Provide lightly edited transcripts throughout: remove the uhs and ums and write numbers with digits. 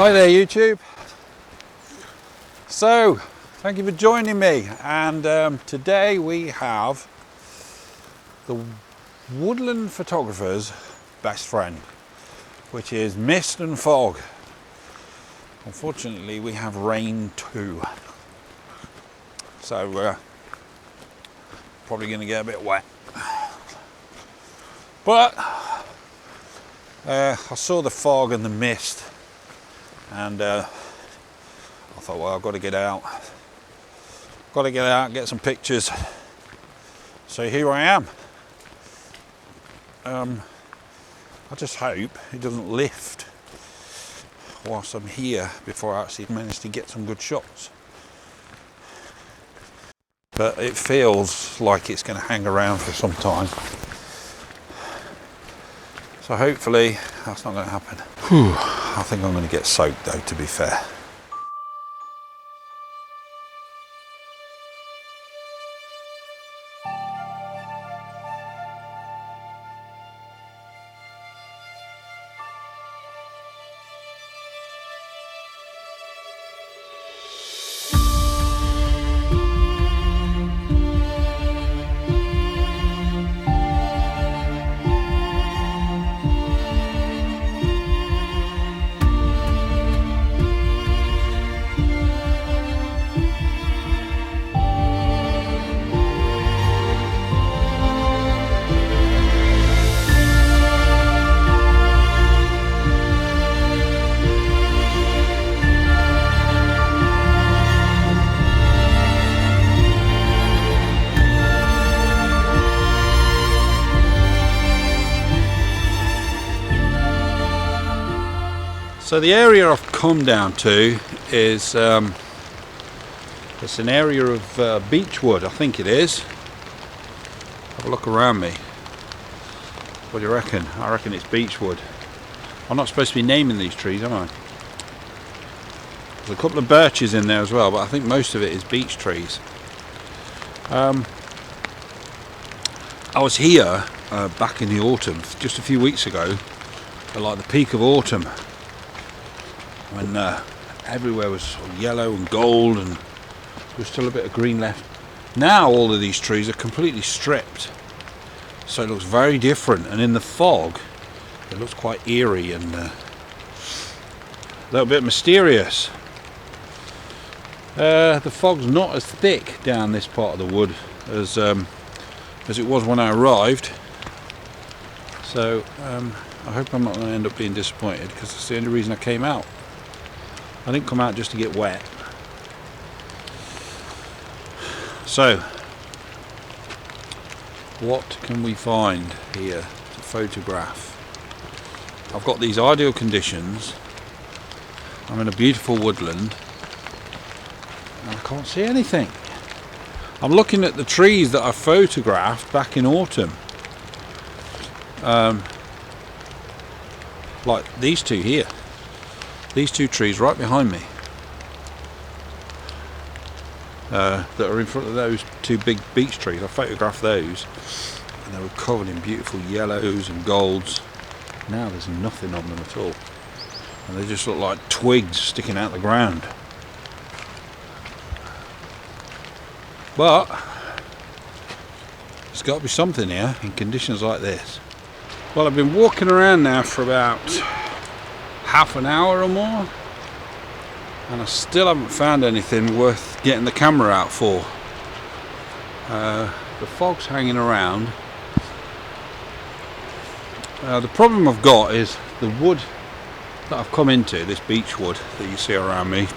Hi there YouTube. So thank you for joining me, and today we have the woodland photographer's best friend, which is mist and fog. Unfortunately we have rain too, so we're probably going to get a bit wet, but I saw the fog and the mist, and I thought, well, I've got to get out, get some pictures. So here I am. I just hope it doesn't lift whilst I'm here before I actually manage to get some good shots. But it feels like it's going to hang around for some time. So hopefully that's not going to happen. Whew. I think I'm going to get soaked though, to be fair. So the area I've come down to is it's an area of beechwood, I think it is. Have a look around me. What do you reckon? I reckon it's beechwood. I'm not supposed to be naming these trees, am I? There's a couple of birches in there as well, but I think most of it is beech trees. I was here back in the autumn, just a few weeks ago, at like the peak of autumn, when everywhere was sort of yellow and gold and there was still a bit of green left. Now all of these trees are completely stripped, so it looks very different, and in the fog it looks quite eerie and a little bit mysterious. The fog's not as thick down this part of the wood as it was when I arrived, so I hope I'm not going to end up being disappointed, because that's the only reason I came out. I didn't come out just to get wet. So, what can we find here to photograph? I've got these ideal conditions. I'm in a beautiful woodland and I can't see anything. I'm looking at the trees that I photographed back in autumn. Like these two here. These two trees right behind me that are in front of those two big beech trees. I photographed those and they were covered in beautiful yellows and golds. Now there's nothing on them at all, and they just look like twigs sticking out the ground. But there's got to be something here in conditions like this. Well, I've been walking around now for about half an hour or more, and I still haven't found anything worth getting the camera out for. The fog's hanging around. The problem I've got is the wood that I've come into, this beech wood that you see around me,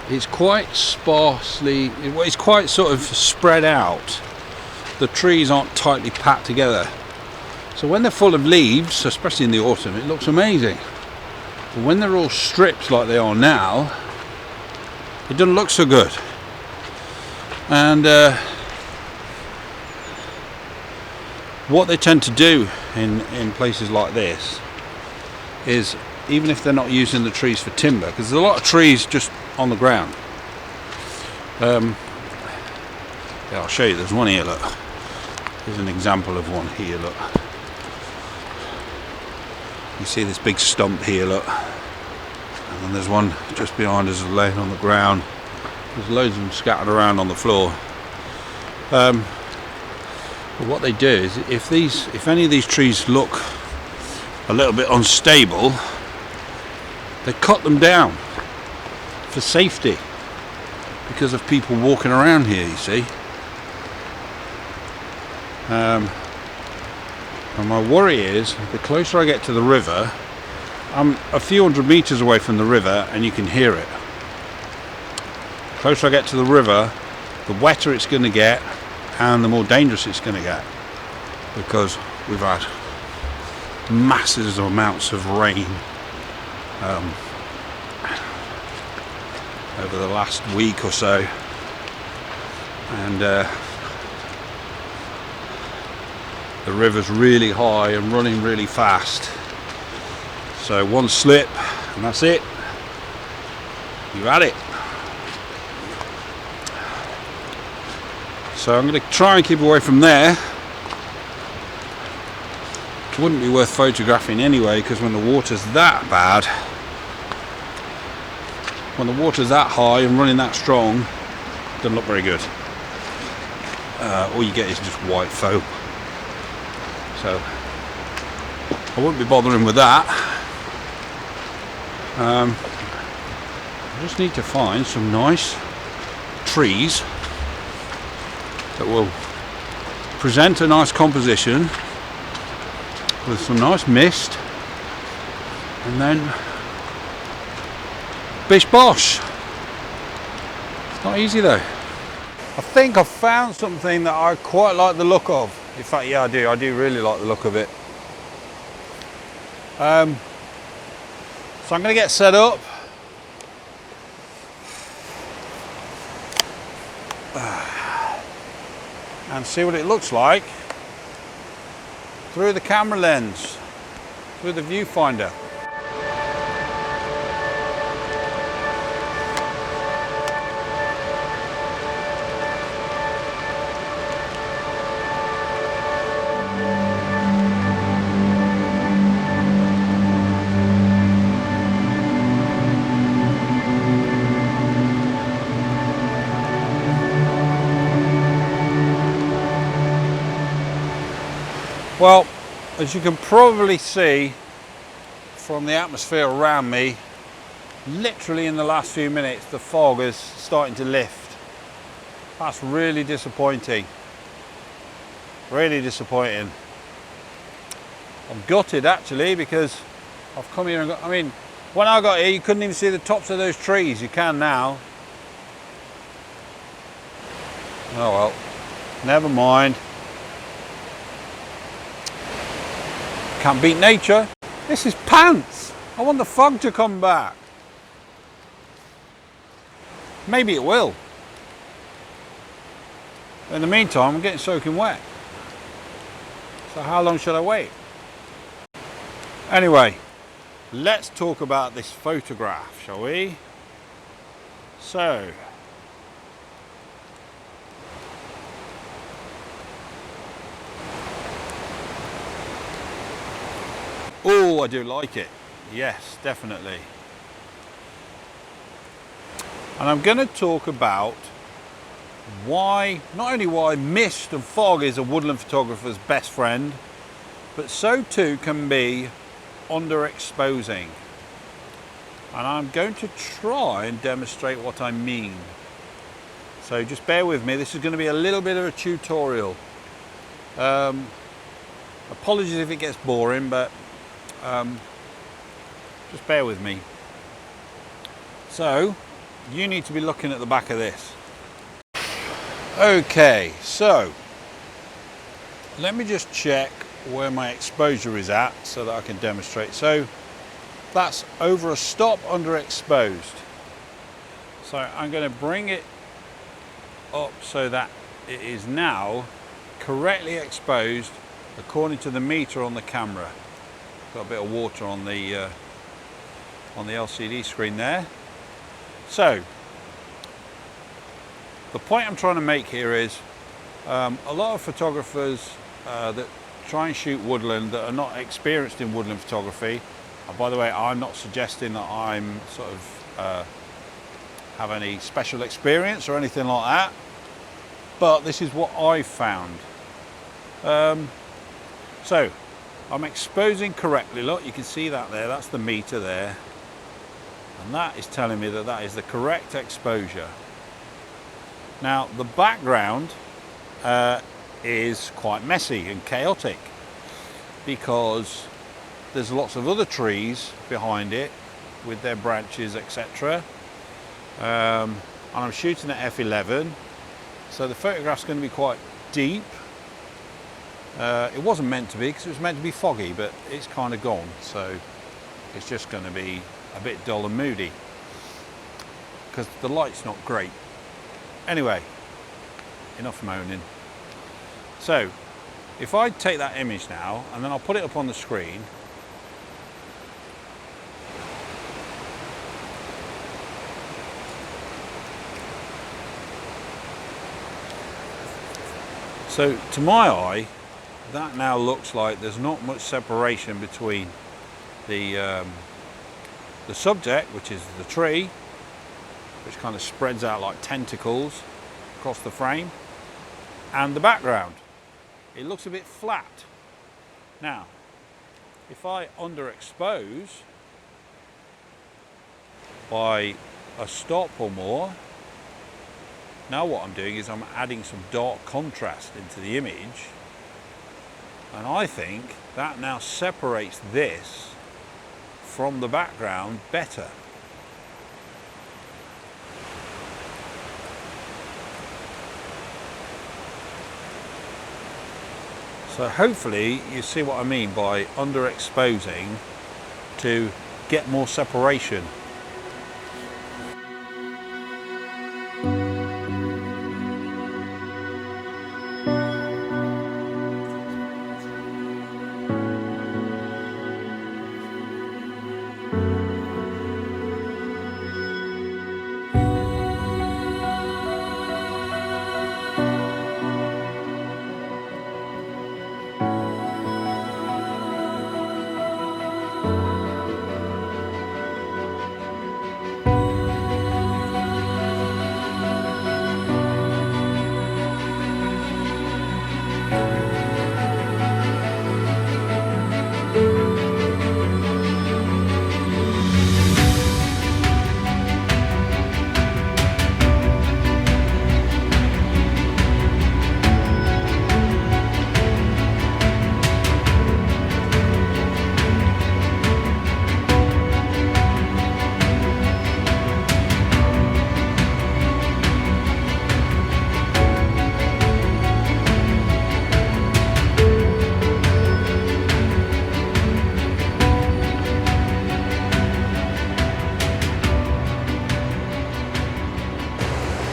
it's quite sparsely, it's quite sort of spread out. The trees aren't tightly packed together. So when they're full of leaves, especially in the autumn, it looks amazing. But when they're all stripped like they are now, it doesn't look so good. And what they tend to do in places like this is, even if they're not using the trees for timber, because there's a lot of trees just on the ground. Yeah, I'll show you. There's one here, look. Here's an example of one here, look. You see this big stump here, look. and then there's one just behind us laying on the ground. There's loads of them scattered around on the floor. But what they do is, if any of these trees look a little bit unstable, they cut them down for safety because of people walking around here, you see. And my worry is, the closer I get to the river, I'm a few hundred meters away from the river and you can hear it. The closer I get to the river, the wetter it's going to get and the more dangerous it's going to get, because we've had massive amounts of rain over the last week or so, and the river's really high and running really fast, so one slip and that's it, you've had it. So I'm going to try and keep away from there. It wouldn't be worth photographing anyway, because when the water's that bad, when the water's that high and running that strong, it doesn't look very good. All you get is just white foam. So I wouldn't be bothering with that. I just need to find some nice trees that will present a nice composition with some nice mist, and then bish bosh. It's not easy though. I think I've found something that I quite like the look of. In fact, yeah, I do really like the look of it. So I'm going to get set up. And see what it looks like through the camera lens, through the viewfinder. Well, as you can probably see from the atmosphere around me, literally in the last few minutes the fog is starting to lift. That's really disappointing. Really disappointing. I'm gutted actually, because I've come here and got, I mean, when I got here you couldn't even see the tops of those trees. You can now. Oh well, never mind. Can't beat nature. This is pants. I want the fog to come back. Maybe it will. In the meantime, I'm getting soaking wet. So how long should I wait? Anyway, let's talk about this photograph, shall we? So, oh, I do like it. Yes, definitely. And I'm going to talk about why, not only why mist and fog is a woodland photographer's best friend, but so too can be underexposing. And I'm going to try and demonstrate what I mean. So just bear with me. This is going to be a little bit of a tutorial. Apologies if it gets boring, but just bear with me. So you need to be looking at the back of this. Okay, so let me just check where my exposure is at so that I can demonstrate. So that's over a stop underexposed. So I'm going to bring it up so that it is now correctly exposed according to the meter on the camera. Got a bit of water on the LCD screen there. So the point I'm trying to make here is a lot of photographers that try and shoot woodland that are not experienced in woodland photography And by the way, I'm not suggesting that I'm sort of have any special experience or anything like that, but this is what I've found. So I'm exposing correctly. Look, you can see that there, that's the meter there, and that is telling me that that is the correct exposure. Now the background is quite messy and chaotic because there's lots of other trees behind it with their branches, etc. And I'm shooting at f11, so the photograph's going to be quite deep. It wasn't meant to be because it was meant to be foggy, but it's kind of gone, so it's just going to be a bit dull and moody because the light's not great. Anyway, enough moaning. So if I take that image now and then I'll put it up on the screen. So to my eye, that now looks like there's not much separation between the subject, which is the tree, which kind of spreads out like tentacles across the frame, and the background. It looks a bit flat. Now, if I underexpose by a stop or more, now what I'm doing is I'm adding some dark contrast into the image, and I think that now separates this from the background better. So hopefully you see what I mean by underexposing to get more separation.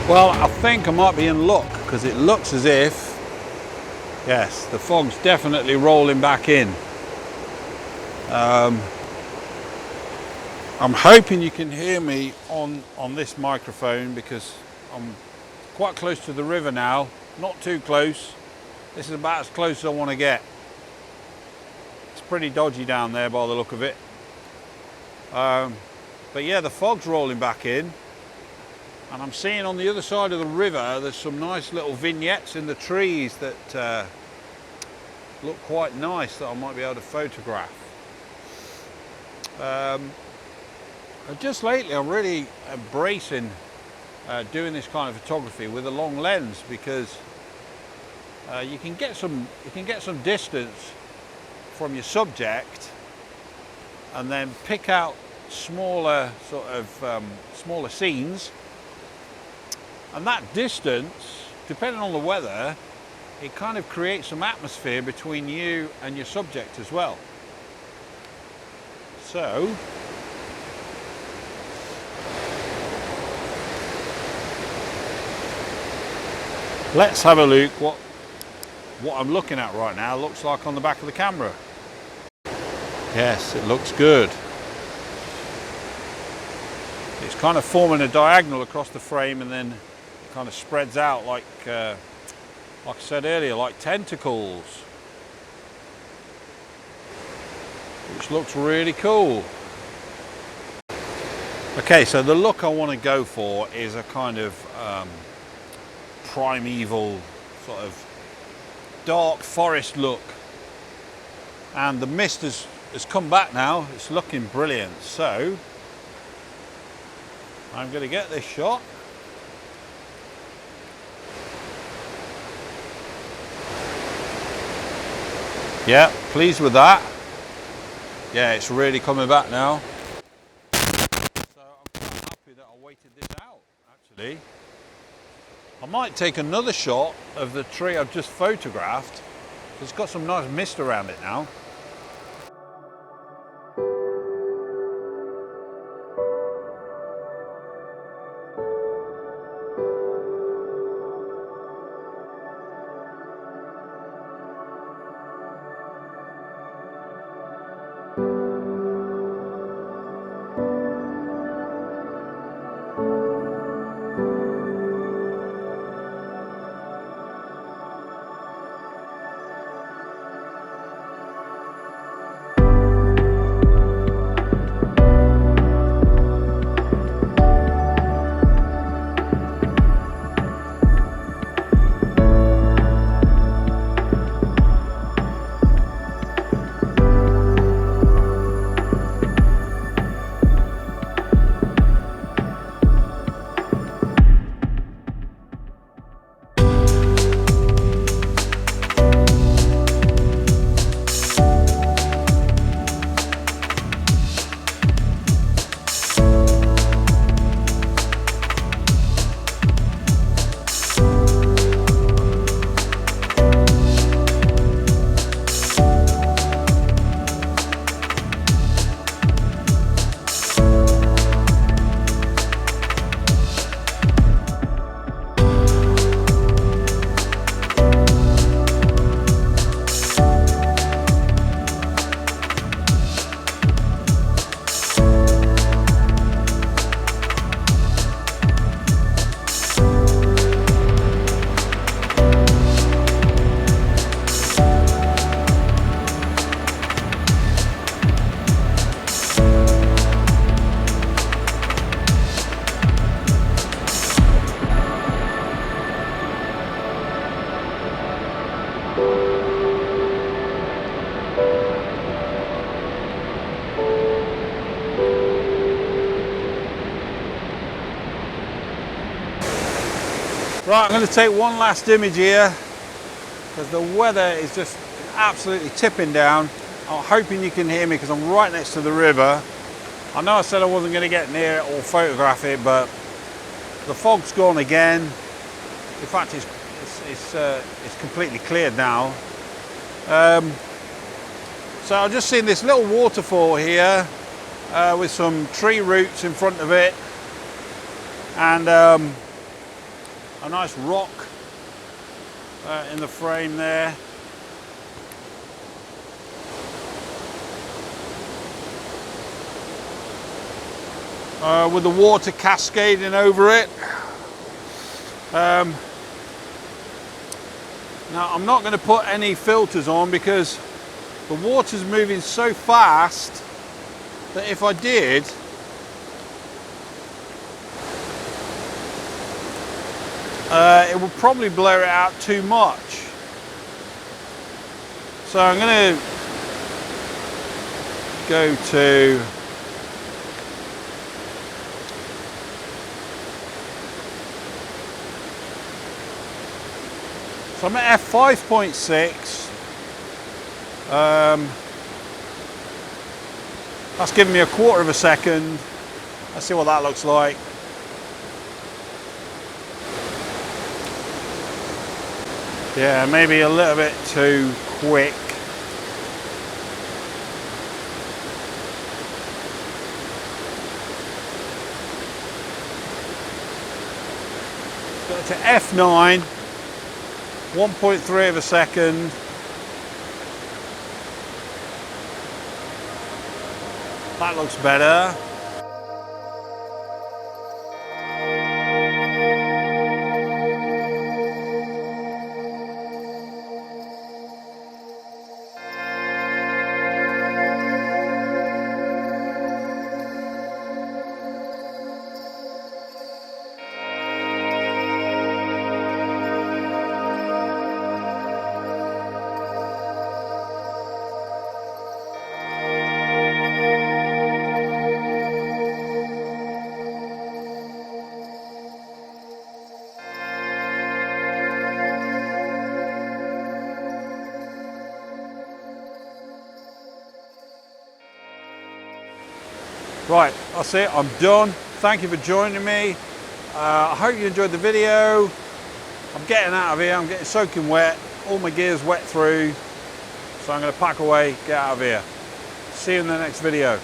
Well, I think I might be in luck because it looks as if, yes, the fog's definitely rolling back in. I'm hoping you can hear me on this microphone because I'm quite close to the river now, not too close. This is about as close as I want to get. It's pretty dodgy down there by the look of it. But yeah, the fog's rolling back in. And I'm seeing on the other side of the river, there's some nice little vignettes in the trees that look quite nice that I might be able to photograph. Just lately, I'm really embracing doing this kind of photography with a long lens because you can get some distance from your subject and then pick out smaller smaller scenes. And that distance, depending on the weather, it kind of creates some atmosphere between you and your subject as well. So, let's have a look what I'm looking at right now looks like on the back of the camera. Yes, it looks good. It's kind of forming a diagonal across the frame and then kind of spreads out like I said earlier, like tentacles. which looks really cool. Okay, so the look I want to go for is a kind of primeval, sort of dark forest look. And the mist has come back now. It's looking brilliant. So I'm going to get this shot. Yeah, pleased with that. Yeah, it's really coming back now. So I'm quite happy that I waited this out, actually. I might take another shot of the tree I've just photographed. It's got some nice mist around it now. Right, I'm going to take one last image here because the weather is just absolutely tipping down. I'm hoping you can hear me because I'm right next to the river. I know I said I wasn't going to get near it or photograph it, but the fog's gone again. In fact, it's completely cleared now. So I've just seen this little waterfall here with some tree roots in front of it, and a nice rock in the frame there. With the water cascading over it. Now I'm not going to put any filters on because the water's moving so fast that if I did, it would probably blur it out too much. So I'm going to go to so I'm at f5.6. That's giving me a quarter of a second. Let's see what that looks like. Yeah, maybe a little bit too quick. Go to f9, 1.3 of a second. That looks better. Right, that's it, I'm done. Thank you for joining me. I hope you enjoyed the video. I'm getting out of here, I'm getting soaking wet. All my gear's wet through. So I'm going to pack away, get out of here. See you in the next video.